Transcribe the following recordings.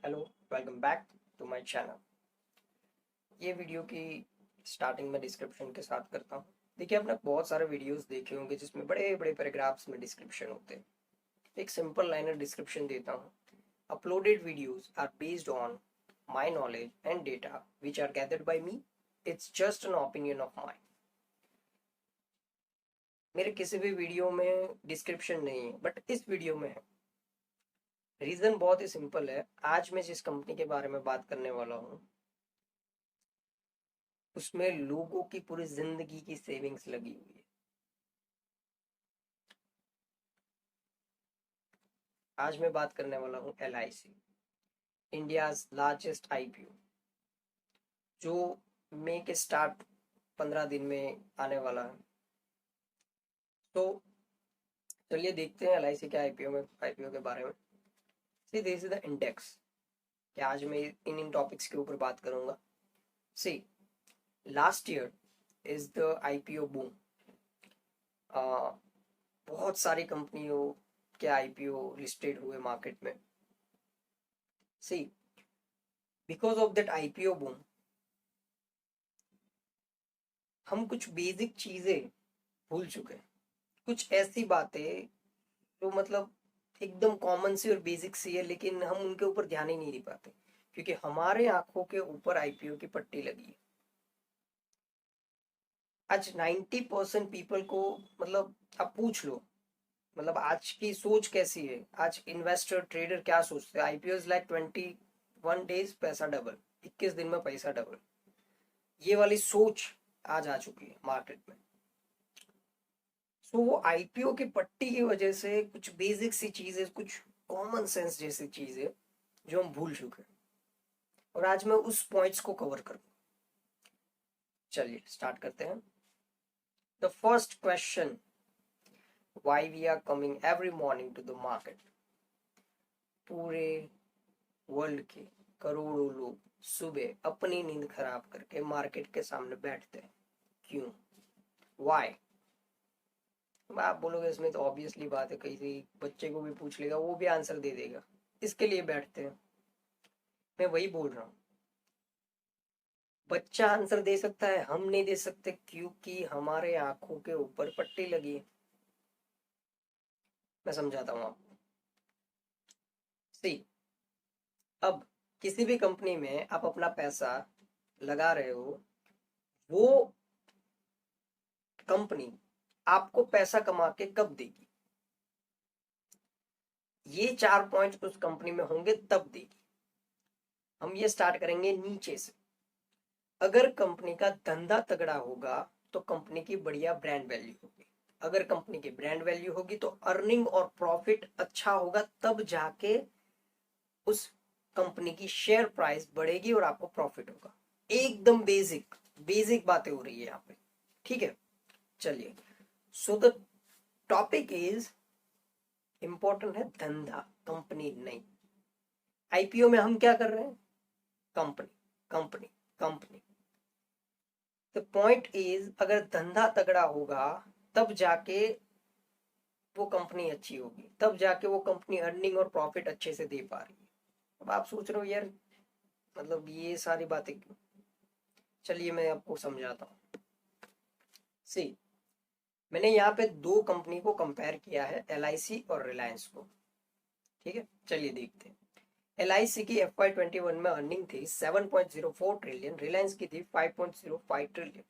Hello, welcome back to my channel. ये video की starting में डिस्क्रिप्शन के साथ करता हूँ। देखिए, आपने बहुत सारे वीडियोस देखे होंगे जिसमें बड़े बड़े पैराग्राफ्स में डिस्क्रिप्शन होते हैं। एक सिंपल लाइनर डिस्क्रिप्शन देता हूँ। Uploaded videos are based on my knowledge and data which are gathered by me. It's just an opinion of mine. मेरे किसी भी वीडियो में डिस्क्रिप्शन नहीं है, बट इस वीडियो में है। रीजन बहुत ही सिंपल है। आज मैं जिस कंपनी के बारे में बात करने वाला हूँ उसमें लोगों की पूरी जिंदगी की सेविंग्स लगी हुई है। आज मैं बात करने वाला हूँ LIC, इंडियाज लार्जेस्ट IPO, जो मई के स्टार्ट 15 दिन में आने वाला है। तो चलिए देखते हैं LIC के IPO के बारे में। See this is the index. कि आज मैं इन टॉपिक्स के ऊपर बात करूंगा। See last year is the IPO boom. बहुत सारी कंपनियों के IPO लिस्टेड हुए मार्केट में। See because of that IPO boom हम कुछ बेसिक चीजें भूल चुके हैं। कुछ ऐसी बातें जो मतलब एकदम कॉमन सी और बेसिक सी है, लेकिन हम उनके ऊपर ध्यान ही नहीं दे पाते क्योंकि हमारे आंखों के ऊपर IPO की पट्टी लगी है। आज 90% पीपल को मतलब आप पूछ लो, मतलब आज की सोच कैसी है। आज इन्वेस्टर ट्रेडर क्या सोचते हैं? IPO इज लाइक 21 डेज पैसा डबल, 21 दिन में पैसा डबल। ये वाली सोच आज आ चुकी है मार्केट में। सो वो IPO की पट्टी की वजह से कुछ बेसिक सी चीजें, कुछ कॉमन सेंस जैसी चीजें जो हम भूल चुके हैं, और आज मैं उस पॉइंट्स को कवर करूँ। चलिए स्टार्ट करते हैं। The first question, why we are coming every morning to the market. पूरे वर्ल्ड के करोड़ों लोग सुबह अपनी नींद खराब करके मार्केट के सामने बैठते हैं। क्यों? व्हाई? आप बोलोगे इसमें तो ऑब्वियसली बात है, किसी बच्चे को भी पूछ लेगा वो भी आंसर दे देगा। इसके लिए बैठते हैं। मैं वही बोल रहा हूँ। बच्चा आंसर दे सकता है, हम नहीं दे सकते क्योंकि हमारे आंखों के ऊपर पट्टी लगी है। मैं समझाता हूँ आपको। सी, अब किसी भी कंपनी में आप अपना पैसा लगा रहे हो, वो कंपनी आपको पैसा कमा के कब देगी? ये 4 पॉइंट उस कंपनी में होंगे तब देगी। हम ये स्टार्ट करेंगे नीचे से। अगर कंपनी का धंधा तगड़ा होगा तो कंपनी की बढ़िया ब्रांड वैल्यू होगी। अगर कंपनी की ब्रांड वैल्यू होगी तो अर्निंग और प्रॉफिट अच्छा होगा, तब जाके उस कंपनी की शेयर प्राइस बढ़ेगी और आपको प्रॉफिट होगा। एकदम बेसिक बेसिक बातें हो रही है यहाँ पे। ठीक है, चलिए। So the topic is important है धंधा, कंपनी नहीं। IPO में हम क्या कर रहे हैं? Company company company. The point is, अगर धंधा तगड़ा होगा तब जाके वो कंपनी अच्छी होगी, तब जाके वो कंपनी अर्निंग और प्रॉफिट अच्छे से दे पा रही है। अब आप सोच रहे हो यार, मतलब ये सारी बातें क्यों? चलिए मैं आपको समझाता हूँ। सी, मैंने यहाँ पे दो कंपनी को कंपेयर किया है, LIC और रिलायंस को। ठीक है, चलिए देखते हैं। LIC की FY21 में अर्निंग थी 7.04 ट्रिलियन, रिलायंस की थी 5.05 ट्रिलियन।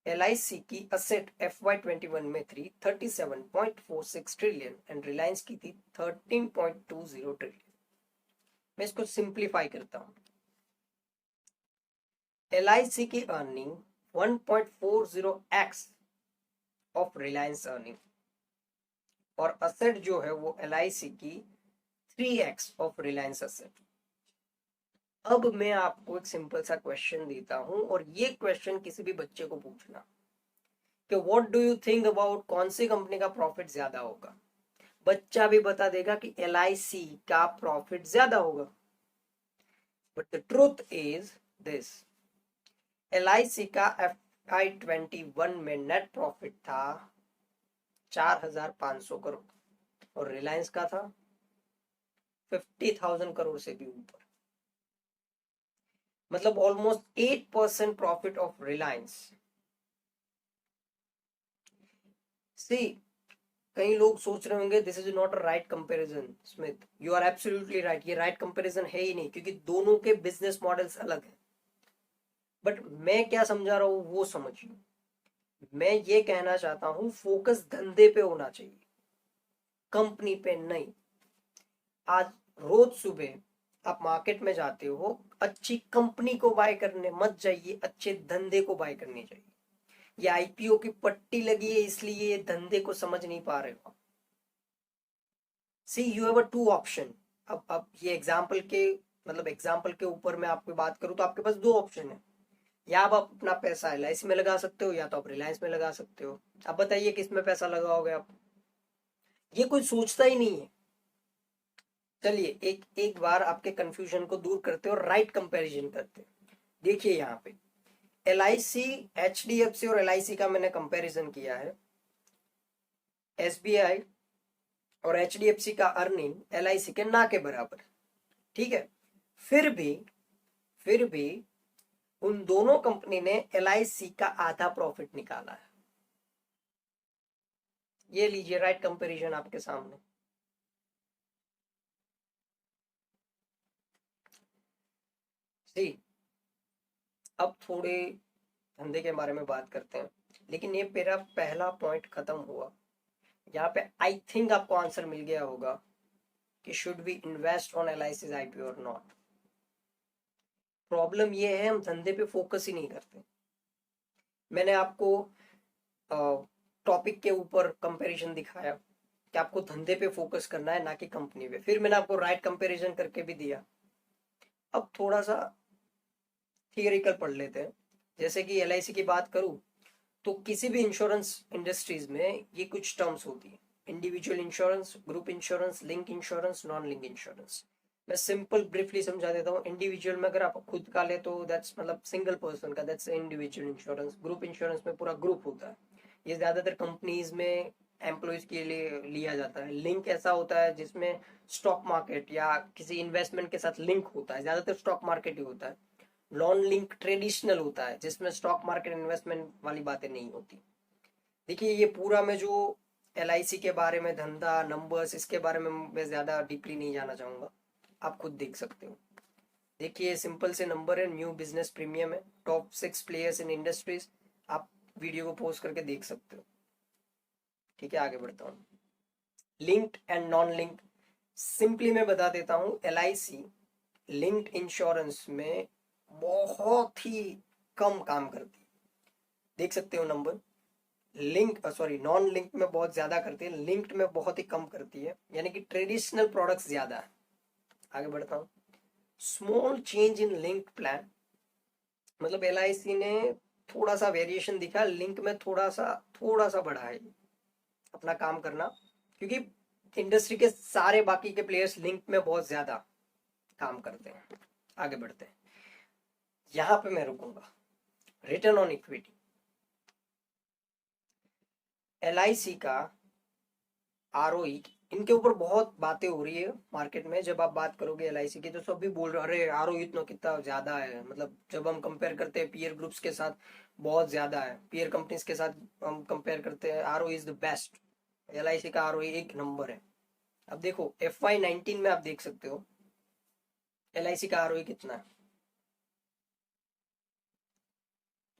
LIC की असेट FY21 में थी 37.46 ट्रिलियन एंड रिलायंस की थी 13.20 ट्रिलियन। मैं इसको सिंप्लीफाई करता हूं। LIC की earning 1.40x of Reliance earning, और असेट जो है वो LIC की 3x ऑफ रिलायंस असेट। अब मैं आपको एक सिंपल सा क्वेश्चन देता हूं, और ये क्वेश्चन किसी भी बच्चे को पूछना कि what do you think about, कौन सी कंपनी का प्रॉफिट ज्यादा होगा? बच्चा भी बता देगा कि LIC का प्रॉफिट ज्यादा होगा। But the truth is this, LIC का FY21 में नेट प्रॉफिट था 4,500 करोड़, और रिलायंस का था 50,000 करोड़ से भी ऊपर, मतलब almost 8% profit of Reliance. See, कई लोग सोच रहे होंगे this is not a right comparison Smith, you are absolutely right, ये राइट कंपैरिजन है ही नहीं, क्योंकि दोनों के बिजनेस मॉडल्स अलग हैं। बट मैं क्या समझा रहा हूं वो समझिए। मैं ये कहना चाहता हूं फोकस धंधे पे होना चाहिए, कंपनी पे नहीं। आज रोज सुबह आप मार्केट में जाते हो, अच्छी कंपनी को बाय करने मत जाइए, अच्छे धंधे को बाय करने जाइए। ये आईपीओ की पट्टी लगी है इसलिए ये धंधे को समझ नहीं पा रहे हो। See you have a two option. अब ये एग्जाम्पल के, मतलब एग्जाम्पल के ऊपर मैं आपको बात करूं तो आपके पास दो ऑप्शन है। या आप अपना पैसा एलआईसी में लगा सकते हो, या तो आप रिलायंस में लगा सकते हो। अब बताइए किस में पैसा लगाओगे आप? ये कोई सोचता ही नहीं है। चलिए एक एक बार आपके कंफ्यूजन को दूर करते और राइट कंपैरिजन करते। देखिए यहाँ पे एलआईसी, एचडीएफसी और एलआईसी का मैंने कंपैरिजन किया है। एसबीआई और एचडीएफसी का अर्निंग एलआईसी के ना के बराबर, ठीक है। फिर भी उन दोनों कंपनी ने एलआईसी का आधा प्रॉफिट निकाला है। ये लीजिए राइट कंपैरिजन आपके सामने। सी, अब थोड़े धंधे के बारे में बात करते हैं, लेकिन ये मेरा पहला पॉइंट खत्म हुआ। यहाँ पे आई थिंक आपको आंसर मिल गया होगा कि should we invest on LIC IPO और नॉट। प्रॉब्लम ये है हम धंधे पे फोकस ही नहीं करते। मैंने आपको टॉपिक के ऊपर कंपैरिजन दिखाया कि आपको धंधे पे फोकस करना है ना कि कंपनी पे, फिर मैंने आपको राइट कंपैरिजन करके भी दिया। अब थोड़ा सा थियोरिकल पढ़ लेते हैं। जैसे कि एलआईसी की बात करूं तो किसी भी इंश्योरेंस इंडस्ट्रीज में ये कुछ टर्म्स होती है। Individual insurance, group insurance, link insurance, non link insurance. मैं सिंपल ब्रीफली समझा देता हूँ। इंडिविजुअल में अगर आप खुद का ले तो दैट्स मतलब सिंगल पर्सन का, that's individual insurance. Group insurance में पूरा ग्रुप होता है, ये ज्यादातर कंपनीज में एम्प्लॉयज के लिए लिया जाता है। लिंक ऐसा होता है जिसमें स्टॉक मार्केट या किसी इन्वेस्टमेंट के साथ लिंक होता है, ज्यादातर स्टॉक मार्केट ही होता है। नॉन लिंक ट्रेडिशनल होता है जिसमें स्टॉक मार्केट इन्वेस्टमेंट वाली बातें नहीं होती। देखिए ये पूरा में जो एलआईसी के बारे में धंधा नंबर्स, इसके बारे में मैं ज्यादा डीपली नहीं जाना चाहूंगा, आप खुद देख सकते हो। देखिए सिंपल से नंबर है, न्यू बिजनेस प्रीमियम है, टॉप 6 प्लेयर्स इन इंडस्ट्रीज। आप वीडियो को पोस्ट करके देख सकते हो। ठीक है, आगे बढ़ता हूँ। Linked and non linked, simply मैं बता देता हूँ। एलआईसी लिंक्ड इंश्योरेंस में बहुत ही कम काम करती है, देख सकते हो number. Link sorry non link में बहुत ज्यादा करती है, लिंक्ड में बहुत ही कम करती है, यानी कि ट्रेडिशनल प्रोडक्ट्स ज्यादा है। आगे बढ़ता हूँ। Small change in link plan, मतलब एलआईसी ने थोड़ा सा वेरिएशन दिखा, लिंक में थोड़ा सा बढ़ा है अपना काम करना, क्योंकि इंडस्ट्री के सारे बाकी के प्लेयर्स लिंक में बहुत ज्यादा काम करते हैं। आगे बढ़ते हैं, यहां पे मैं रुकूंगा। रिटर्न ऑन इक्विटी, एलआईसी का आरओई, इनके ऊपर बहुत बातें हो रही है मार्केट में। जब आप बात करोगे एलआईसी की तो सभी बोल रहे अरे आरओई इतना कितना ज्यादा है, मतलब जब हम कंपेयर करते हैं पीयर ग्रुप्स के साथ बहुत ज्यादा है, पीयर कंपनीज के साथ हम कंपेयर करते हैं, ROE is the best. LIC का आरओई एक नंबर है। अब देखो FY19 में आप देख सकते हो एलआईसी का आरओई कितना है,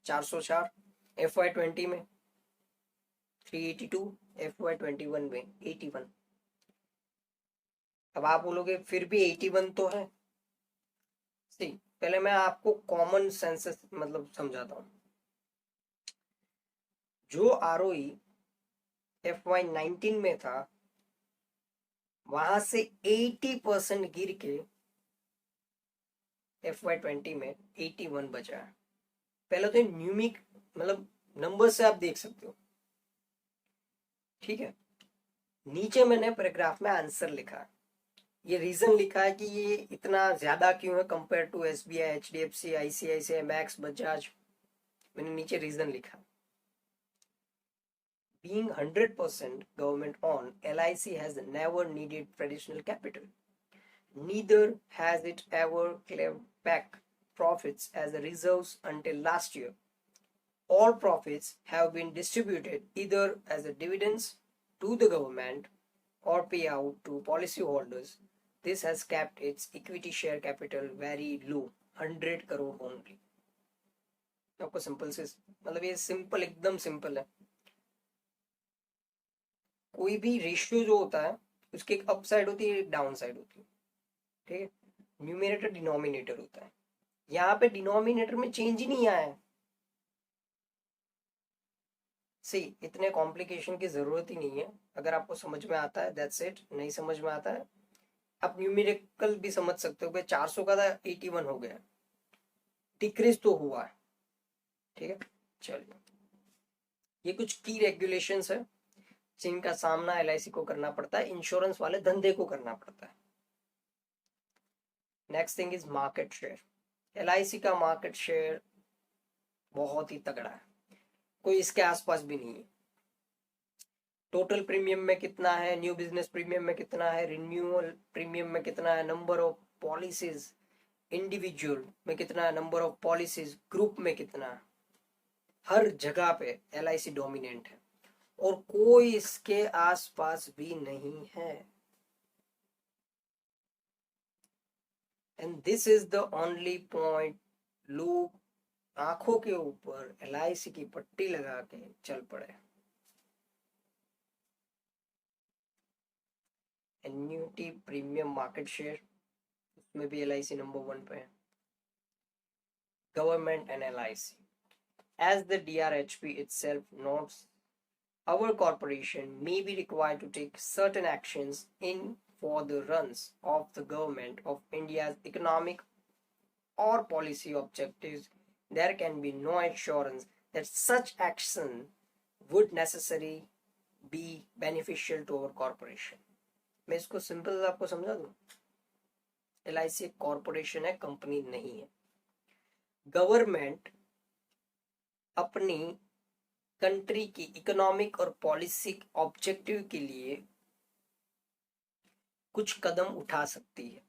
404। FY20 में 382, FY21 में 81। अब आप बोलोगे फिर भी 81 तो है। सी, पहले मैं आपको कॉमन सेंस मतलब समझाता हूं। जो आरओई FY19 में था वहां से 80% गिर के FY20 में 81 बचा है। पहले तो न्यूमिक मतलब नंबर से आप देख सकते हो। ठीक है, नीचे मैंने पैराग्राफ में आंसर लिखा है, ये रीजन लिखा है कि ये इतना ज्यादा क्यों है compare to SBI, HDFC, ICICI, Max, Bajaj. मैंने नीचे रीजन लिखा। Being 100% government owned, LIC has never needed traditional capital. neither has it ever claimed back profits as a reserves until last year. All profits have been distributed either as a dividends to the government or payout to policyholders. This has kept its equity share capital very low, 100 crore only. आपको simple से मतलब ये simple एकदम simple है. कोई भी ratio जो होता है उसकी एक अप साइड होती है, एक डाउन साइड होती है. ठीक है, न्यूमिनेटर डिनोमिनेटर होता है. यहाँ पे डिनोमिनेटर में चेंज ही नहीं आया है. सी इतने कॉम्प्लिकेशन की जरूरत ही नहीं है. अगर आपको समझ में आता है दैट्स इट. नहीं समझ में आता है आप न्यूमेरिकल भी समझ सकते हो. भाई 400 का था 81 हो गया, डिक्रीज तो हुआ है. ठीक है, चलिए ये कुछ की रेगुलेशंस है जिनका सामना एलआईसी को करना पड़ता है, इंश्योरेंस वाले धंधे को करना पड़ता है. Next thing is market share. LIC का मार्केट शेयर बहुत ही तगड़ा है, कोई इसके आसपास भी नहीं है. टोटल प्रीमियम में कितना है, न्यू बिजनेस प्रीमियम में कितना है, रिन्यूअल प्रीमियम में कितना है, नंबर ऑफ पॉलिसीज इंडिविजुअल में कितना है, नंबर ऑफ पॉलिसीज ग्रुप में कितना है, हर जगह पे एलआईसी डोमिनेंट है और कोई इसके आसपास भी नहीं है. And this is the only point. लोग आंखों के ऊपर एलआईसी की पट्टी लगा के चल पड़े. एन्युटी प्रीमियम मार्केट शेयर उसमें भी एलआईसी नंबर 1 पे है. Government and LIC. As the DRHP itself notes, our corporation may be required to take certain actions in for the runs of the government of India's economic or policy objectives. There can be no assurance that such action would necessarily be beneficial to our corporation. मैं इसको simple आपको समझा दूं. LIC एक corporation है, company नहीं है. Government अपनी कंट्री की इकोनॉमिक और पॉलिसी ऑब्जेक्टिव के लिए कुछ कदम उठा सकती है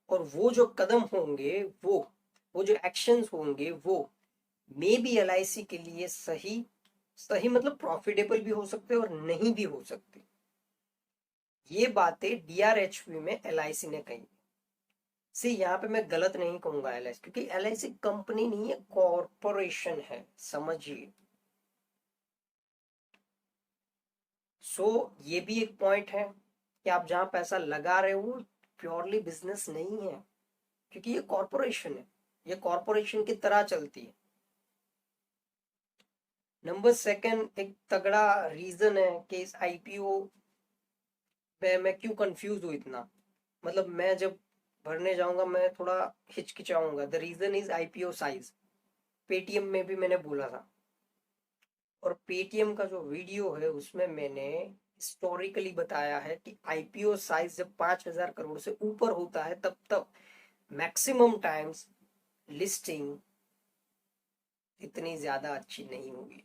और वो जो कदम होंगे वो जो एक्शंस होंगे वो मे बी एलआईसी के लिए सही मतलब प्रॉफिटेबल भी हो सकते और नहीं भी हो सकते. ये बातें डीआरएचपी में एलआईसी ने कही. सी यहाँ पे मैं गलत नहीं कहूंगा एलआईसी, क्योंकि एलआईसी कंपनी नहीं है, कॉरपोरेशन है, समझिए. सो ये भी एक पॉइंट है कि आप जहां पैसा लगा रहे हो प्योरली बिजनेस नहीं है, क्योंकि ये कॉरपोरेशन है, ये कॉरपोरेशन की तरह चलती है. नंबर सेकंड, एक तगड़ा रीजन है कि इस आईपीओ में मैं क्यों कंफ्यूज हूं इतना. मतलब मैं जब भरने जाऊंगा मैं थोड़ा हिचकिचाऊंगा. The reason is IPO size. Paytm में भी मैंने बोला था, और पेटीएम का जो वीडियो है उसमें मैंने हिस्टोरिकली बताया है कि आईपीओ साइज जब 5,000 करोड़ से ऊपर होता है तब मैक्सिमम टाइम्स लिस्टिंग इतनी ज्यादा अच्छी नहीं होगी.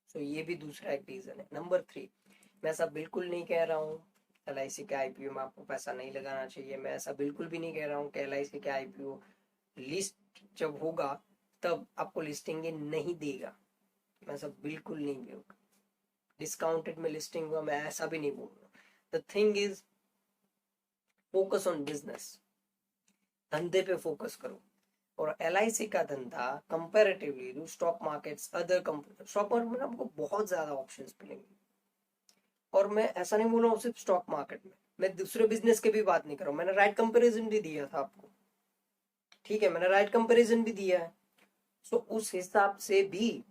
सो ये भी दूसरा एक रीजन है. नंबर 3, मैं ऐसा बिल्कुल नहीं कह रहा हूँ एलआईसी के आईपीओ में आपको पैसा नहीं लगाना चाहिए. मैं ऐसा बिल्कुल भी नहीं कह रहा हूँ कि एलआईसी के आईपीओ लिस्ट जब होगा तब आपको लिस्टिंग नहीं देगा. मैं ऐसा बिल्कुल नहीं कहूँगा. डिस्काउंटेड में लिस्टिंग हुआ, मैं ऐसा भी नहीं बोल रहा. The thing is focus on business. धंधे पे फोकस करो. और एलआईसी का धंधा comparatively to stock markets other company, stock market में आपको बहुत ज्यादा ऑप्शंस मिलेंगे. और मैं ऐसा नहीं बोल रहा हूँ सिर्फ स्टॉक मार्केट में, मैं दूसरे बिजनेस के भी बात नहीं कर रहा हूँ. मैंने राइट कंपैरिजन भी दिया था आपको, ठीक है, मैंने राइट कंपैरिजन भी दिया है. सो उस हिसाब से भी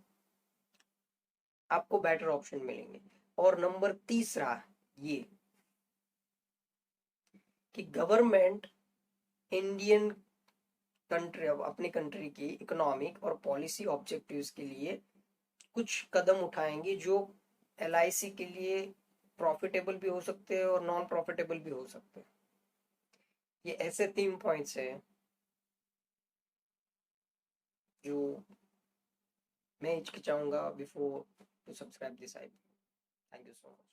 आपको बेटर ऑप्शन मिलेंगे. और नंबर तीसरा ये कि गवर्नमेंट इंडियन कंट्री अपनी कंट्री की इकोनॉमिक और पॉलिसी ऑब्जेक्टिव्स के लिए कुछ कदम उठाएंगे जो एलआईसी के लिए प्रॉफिटेबल भी हो सकते हैं और नॉन प्रॉफिटेबल भी हो सकते हैं. ये ऐसे 3 पॉइंट्स हैं जो मैं हिचकिचाऊंगा before to subscribe this IP. Thank you so much.